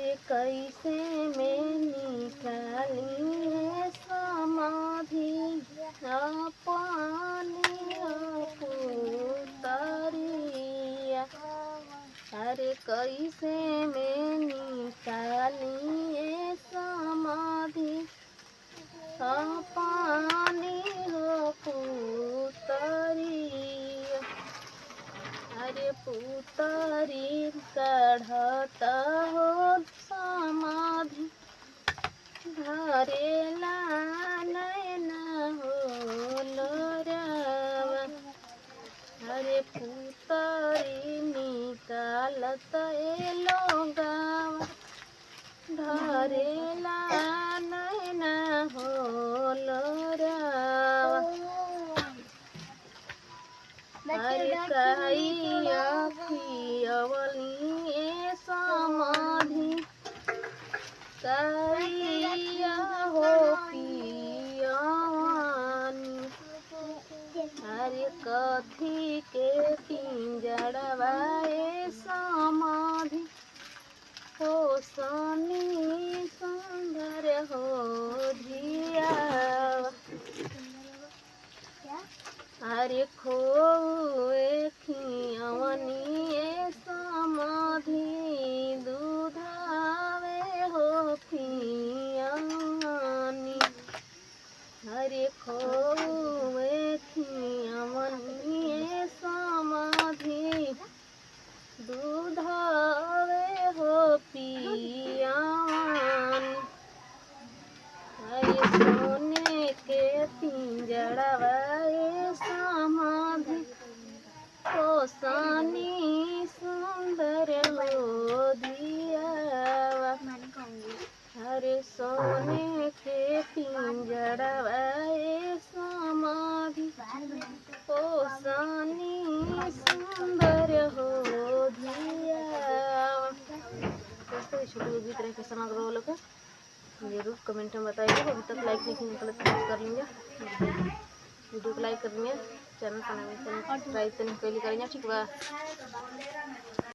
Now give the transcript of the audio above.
अरे कैसे मैं निकाली है समाधि अपनी पुतरिया। अरे कैसे मैं निकाली है समाधि अपनी पुतरिया। अरे पुतरी चढ़ता हो समाधि धरेला नैना हो लोरावा। अरे पुतरी निकालत एलो गावा धरेला नैना हो लोरावा। अरे कहिया पियवली समाधि कहिया हो पियवानी। अरे कथी के पिंजड़वाए समाधि हो सनी सुंदर हो धियावा। अरे खोए खियवनी समाधि दूधावे हो पियानी। अरे खोए खियवनी समाधि दूधावे हो पियानी। अरे सोने के पिंजड़वाए समाधि हो सनी सुंदर हो धियावा। अरे सोने के पिंजड़वाए समाधि हो सनी सुंदर हो धियावा। दोस्तों इस वीडियो की तरह कैसा लग रहा है लोग जरूर कमेंट में बताइएगा। अभी तक लाइक नहीं किया तो कर लेंगे, वीडियो को लाइक कर लेंगे, चैनल पर सब्सक्राइब तो नहीं करेंगे। ठीक बा।